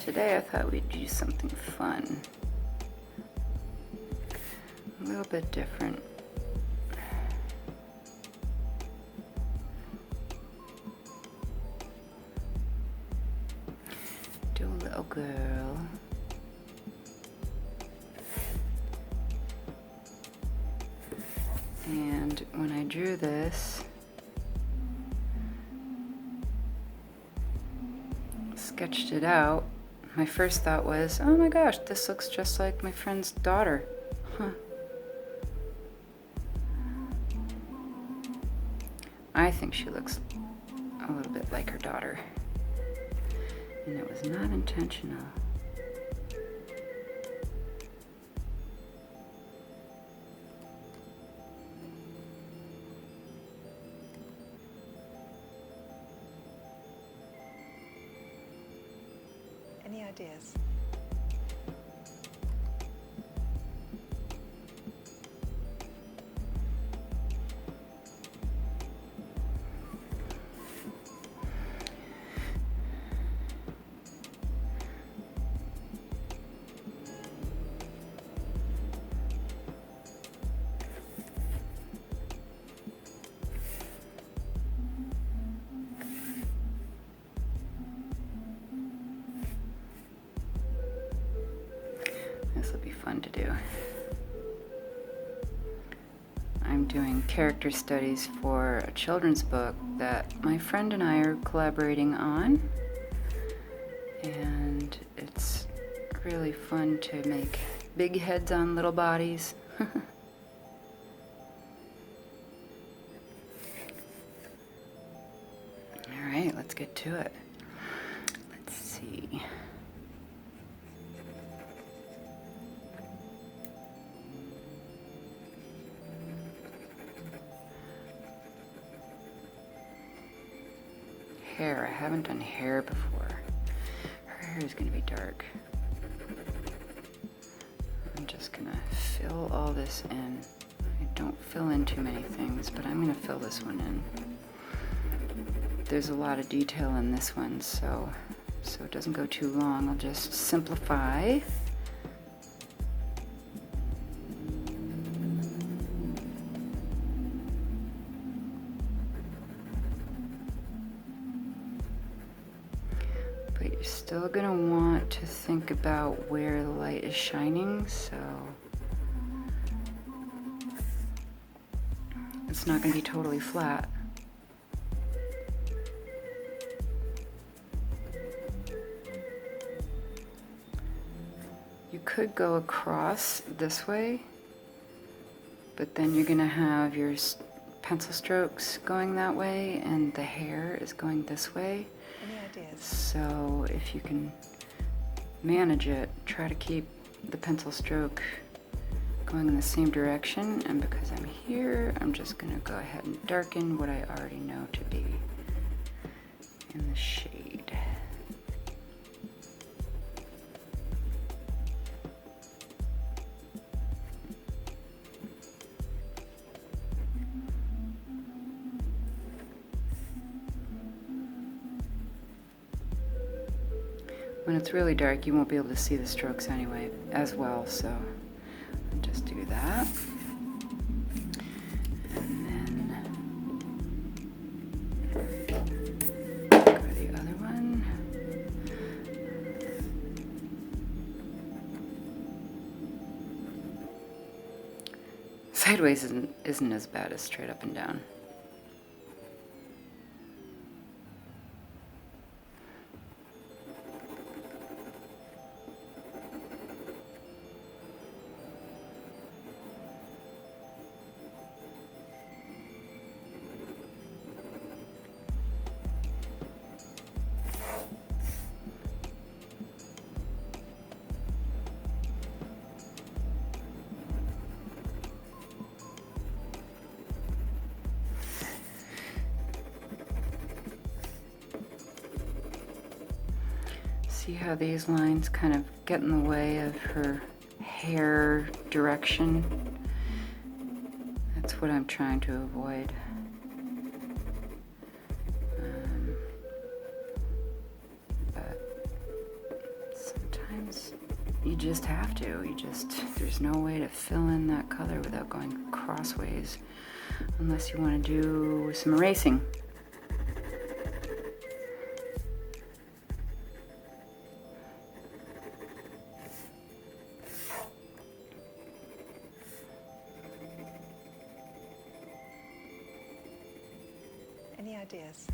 today I thought we'd do something fun. A little bit different. Do a little girl. And when I drew this, sketched it out, my first thought was, oh my gosh, this looks just like my friend's daughter. Huh. I think she looks a little bit like her daughter. And it was not intentional. Any ideas? This will be fun to do. I'm doing character studies for a children's book that my friend and I are collaborating on. And it's really fun to make big heads on little bodies. All right, let's get to it. Let's see. Hair. I haven't done hair before. Her hair is going to be dark. I'm just going to fill all this in. I don't fill in too many things, but I'm going to fill this one in. There's a lot of detail in this one, so it doesn't go too long. I'll just simplify. But you're still going to want to think about where the light is shining, so it's not going to be totally flat. You could go across this way, but then you're going to have your pencil strokes going that way and the hair is going this way. Any ideas? So if you can manage it, try to keep the pencil stroke going in the same direction. And because I'm here, I'm just going to go ahead and darken what I already know to be in the shade. When it's really dark, you won't be able to see the strokes anyway, as well, so I'll just do that. And then go to the other one. Sideways isn't as bad as straight up and down. See how these lines kind of get in the way of her hair direction? That's what I'm trying to avoid. But let's just have to. There's no way to fill in that color without going crossways, unless you want to do some erasing. Any ideas?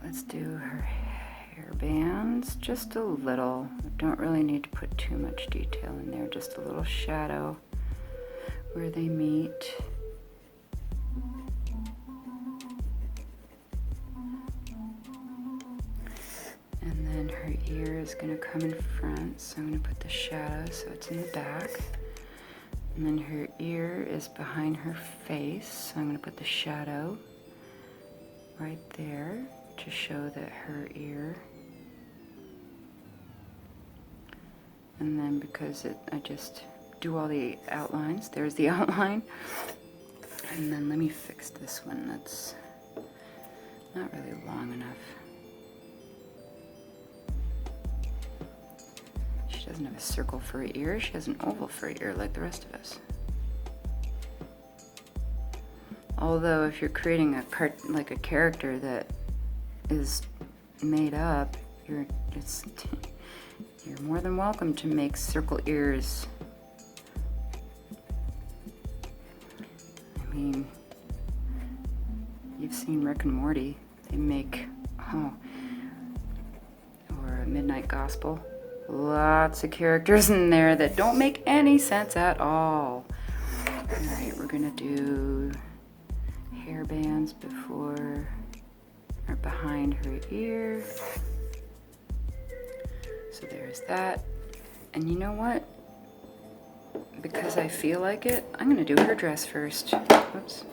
Let's do her hair bands just a little. Don't really need to put too much detail in there, just a little shadow where they meet. And then her ear is going to come in front, so I'm going to put the shadow so it's in the back. And then her ear is behind her face, so I'm going to put the shadow right there to show that her ear. And then because I just do all the outlines, there's the outline. And then let me fix this one, that's not really long enough. She doesn't have a circle for her ear, she has an oval for her ear like the rest of us. Although if you're creating like a character that is made up, you're more than welcome to make circle ears. I mean, you've seen Rick and Morty. They make, or a Midnight Gospel. Lots of characters in there that don't make any sense at all. Alright, we're gonna do hair bands before or behind her ear. So there's that. And you know what? Because I feel like it, I'm gonna do her dress first. Oops.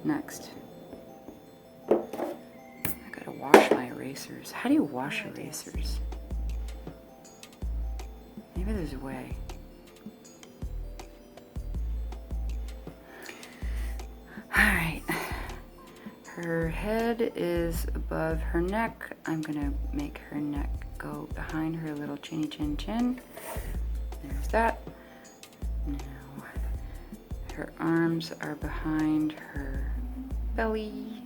Next. I gotta wash my erasers. How do you wash erasers? Maybe there's a way. Alright. Her head is above her neck. I'm gonna make her neck go behind her little chinny chin chin. There's that. Now, her arms are behind her belly.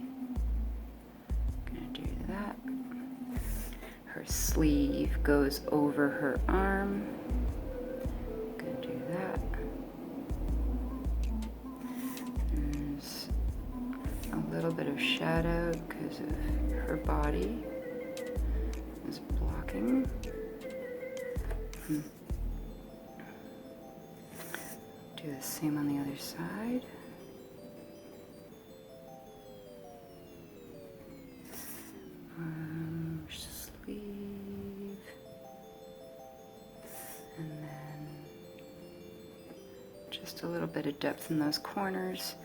Gonna do that. Her sleeve goes over her arm. Gonna do that. There's a little bit of shadow because of her body is blocking. Do the same on the other side. Sleeve. And then just a little bit of depth in those corners.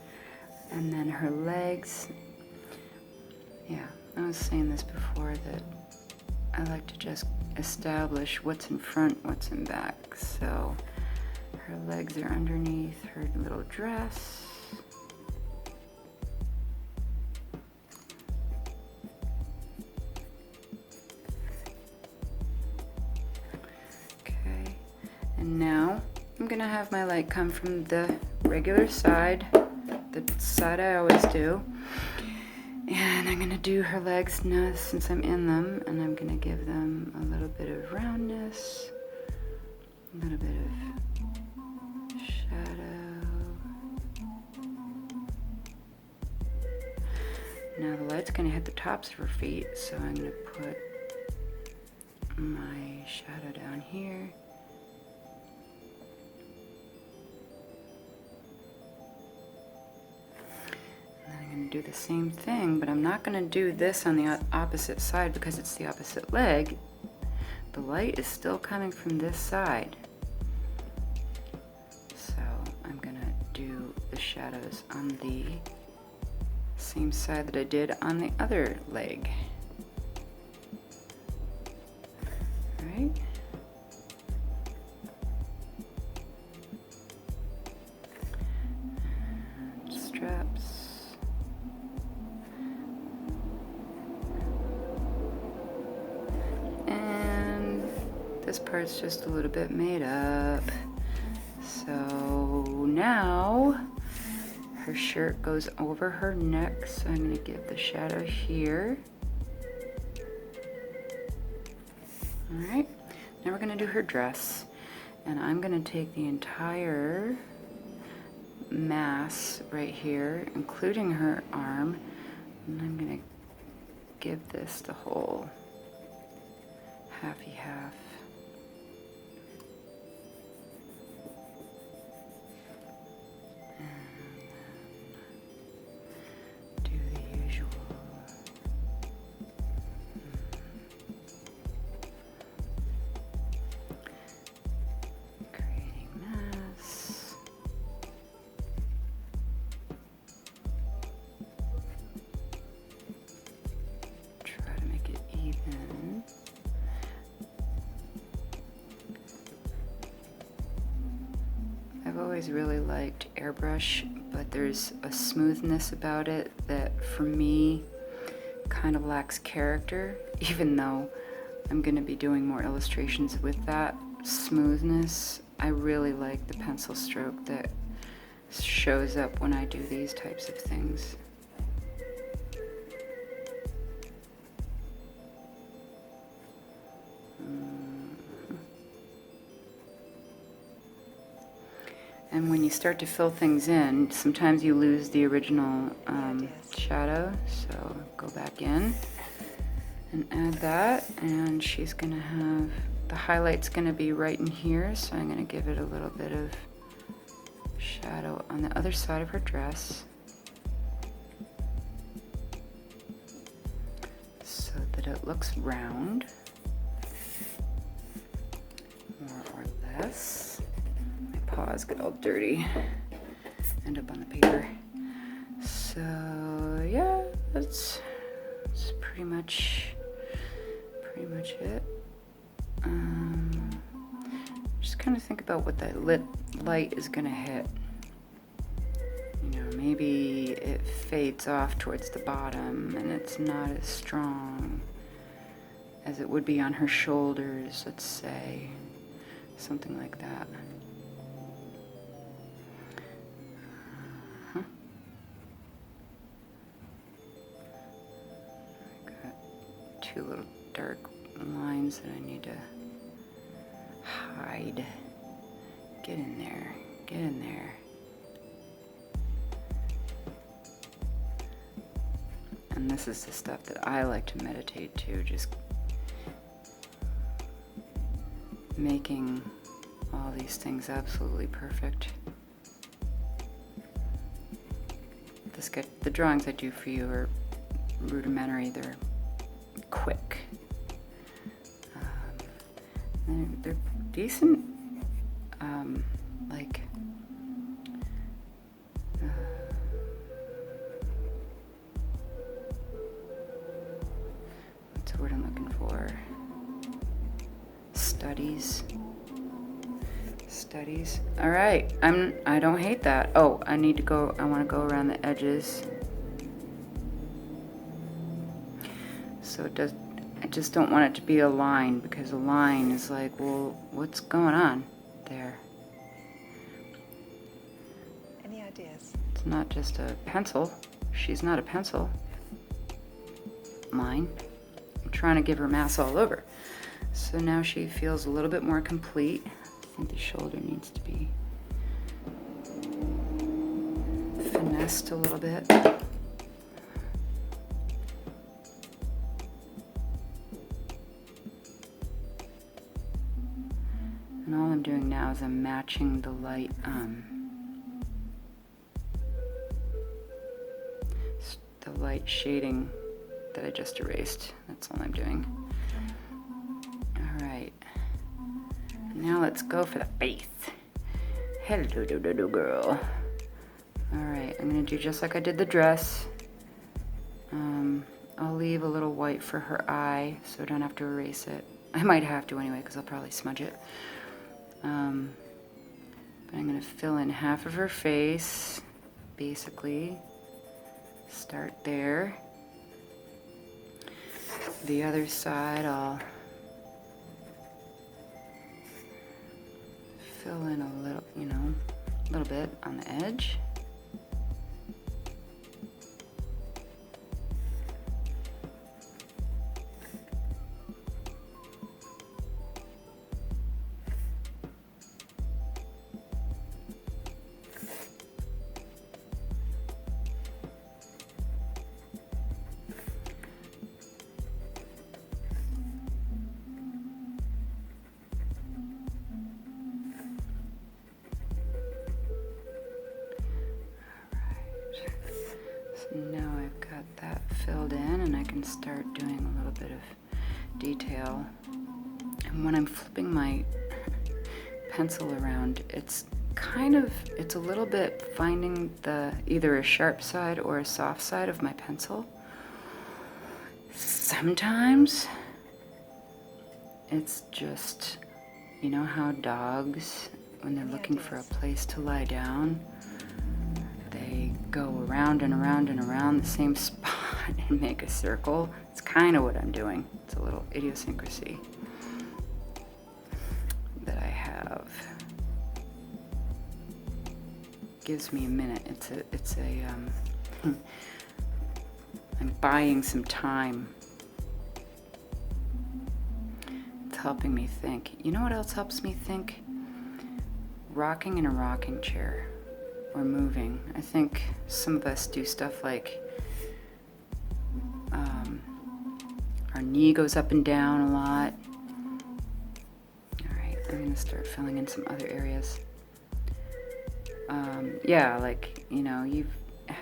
And then her legs. Yeah, I was saying this before that I like to just establish what's in front, what's in back. So her legs are underneath her little dress. Okay, and now I'm gonna have my light come from the regular side, the side I always do. And I'm gonna do her legs now since I'm in them, and I'm gonna give them a little bit of roundness, a little bit of shadow. Now the light's gonna hit the tops of her feet, so I'm gonna put my shadow down here. Do the same thing, but I'm not going to do this on the opposite side because it's the opposite leg. The light is still coming from this side. So I'm going to do the shadows on the Same side that I did on the other leg. All right. Straps. And this part's just a little bit made up. So now her shirt goes over her neck, so I'm going to give the shadow here. All right, now we're going to do her dress, and I'm going to take the entire mass right here, including her arm, and I'm going to give this the whole halfy half. I've always really liked airbrush, but there's a smoothness about it that for me kind of lacks character, even though I'm going to be doing more illustrations with that smoothness. I really like the pencil stroke that shows up when I do these types of things. And when you start to fill things in, sometimes you lose the original shadow, so go back in and add that, and she's gonna have, the highlight's gonna be right in here, so I'm gonna give it a little bit of shadow on the other side of her dress, so that it looks round, more or less. Paws get all dirty, end up on the paper. So yeah, that's pretty much it. Just kind of think about what that light is gonna hit. You know, maybe it fades off towards the bottom and it's not as strong as it would be on her shoulders, let's say, something like that. Two little dark lines that I need to hide. Get in there, get in there. And this is the stuff that I like to meditate to, just making all these things absolutely perfect. The drawings I do for you are rudimentary, they're quick. They're decent, like, what's the word I'm looking for? Studies. All right, I don't hate that. Oh, I want to go around the edges. So I just don't want it to be a line, because a line is like, well, what's going on there? Any ideas? It's not just a pencil. She's not a pencil. Line. I'm trying to give her mass all over. So now she feels a little bit more complete. I think the shoulder needs to be finessed a little bit. And all I'm doing now is I'm matching the light, shading that I just erased. That's all I'm doing. All right. Now let's go for the face. Hello, girl. All right, I'm gonna do just like I did the dress. I'll leave a little white for her eye so I don't have to erase it. I might have to anyway because I'll probably smudge it. But I'm going to fill in half of her face, basically. Start there. The other side I'll fill in a little, a little bit on the edge. Now I've got that filled in and I can start doing a little bit of detail. And when I'm flipping my pencil around, it's a little bit finding either a sharp side or a soft side of my pencil. Sometimes it's just, you know how dogs, when they're looking for a place to lie down, they go around and around and around the same spot and make a circle. It's kind of what I'm doing. It's a little idiosyncrasy that I have. Gives me a minute. I'm buying some time. It's helping me think. You know what else helps me think? Rocking in a rocking chair. Or moving. I think some of us do stuff like our knee goes up and down a lot. Alright, I'm going to start filling in some other areas. Yeah, like, you've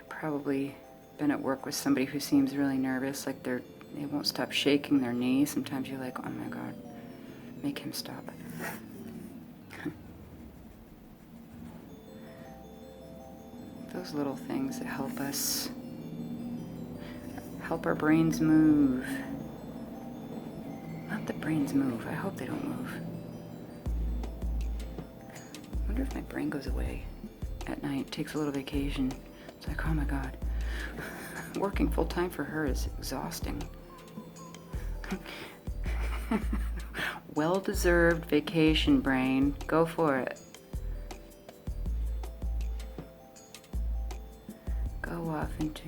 probably been at work with somebody who seems really nervous, like they won't stop shaking their knee. Sometimes you're like, oh my God, make him stop. Those little things that help us, help our brains move. Not that brains move, I hope they don't move. I wonder if my brain goes away at night, takes a little vacation. It's like, oh my God, working full time for her is exhausting. Well-deserved vacation, brain, go for it. Go off into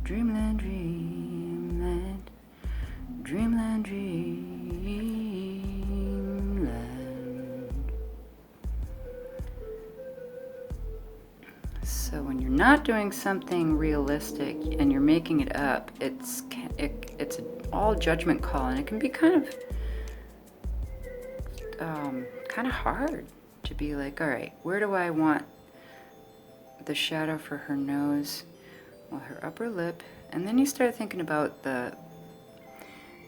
dreamland, dreamland, dreamland, dreamland. So when you're not doing something realistic and you're making it up, it's an all judgment call, and it can be kind of hard to be like, all right, where do I want the shadow for her nose, well, her upper lip, and then you start thinking about the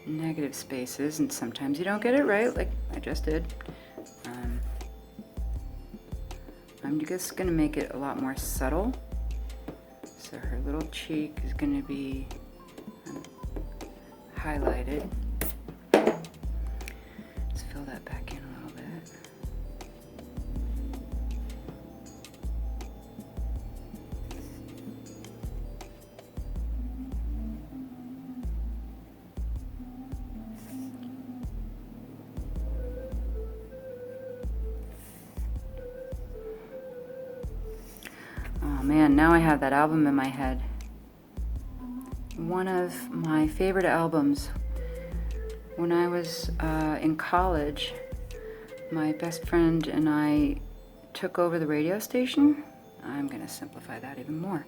negative spaces, and sometimes you don't get it right, like I just did. I'm just going to make it a lot more subtle. So her little cheek is going to be highlighted. Let's fill that back in a little bit. Oh man, now I have that album in my head. One of my favorite albums. When I was in college, my best friend and I took over the radio station. I'm going to simplify that even more.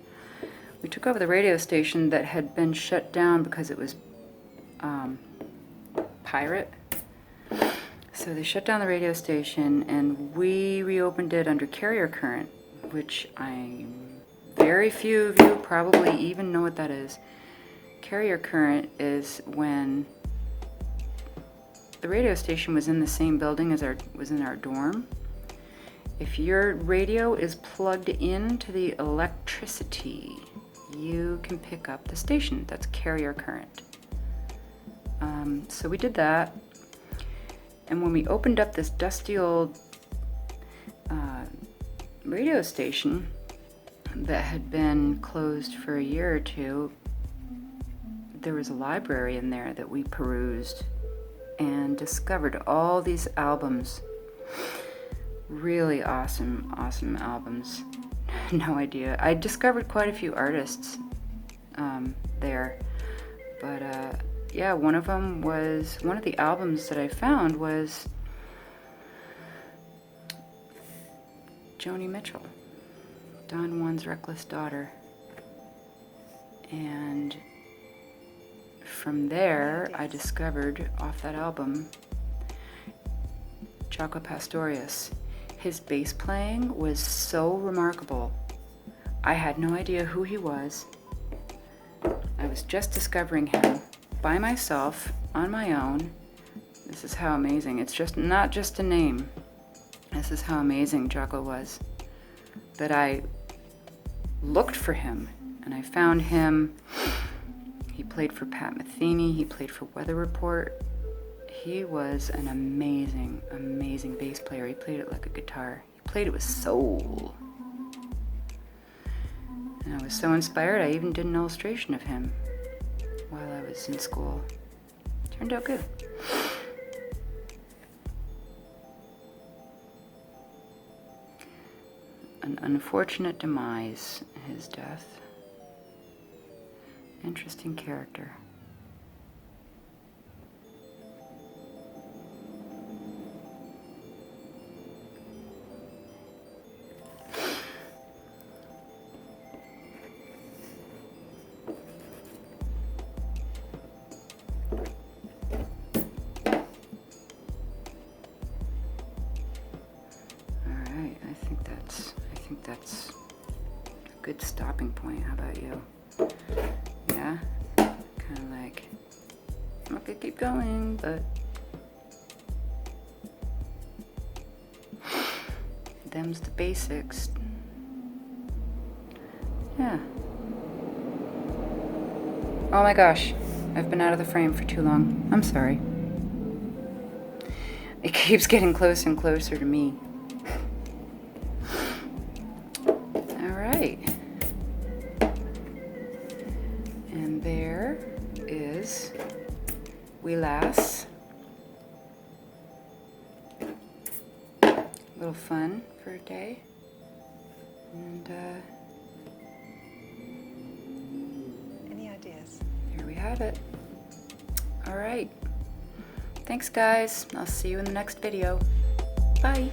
We took over the radio station that had been shut down because it was pirate. So they shut down the radio station and we reopened it under carrier current, which very few of you probably even know what that is. Carrier current is when the radio station was in the same building as was in our dorm. If your radio is plugged into the electricity you can pick up the station. That's carrier current. So we did that, and when we opened up this dusty old radio station that had been closed for a year or two, there was a library in there that we perused and discovered all these albums. Really awesome albums. No idea. I discovered quite a few artists there, but yeah, one of the albums that I found was Joni Mitchell, Don Juan's Reckless Daughter. And from there, I discovered off that album Jaco Pastorius. His bass playing was so remarkable. I had no idea who he was. I was just discovering him by myself, on my own. This is how amazing. It's just not just a name. This is how amazing Jaco was. That I looked for him, and I found him. He played for Pat Metheny. He played for Weather Report. He was an amazing, amazing bass player. He played it like a guitar. He played it with soul. And I was so inspired, I even did an illustration of him while I was in school. Turned out good. An unfortunate demise, his death. Interesting character. I think that's a good stopping point. How about you? Yeah? Kind of like, I could keep going, but them's the basics. Yeah. Oh my gosh, I've been out of the frame for too long. I'm sorry. It keeps getting closer and closer to me. Alright. And there is Wee Lass. A little fun for a day. And Any ideas? here we have it. Alright. Thanks guys. I'll see you in the next video. Bye.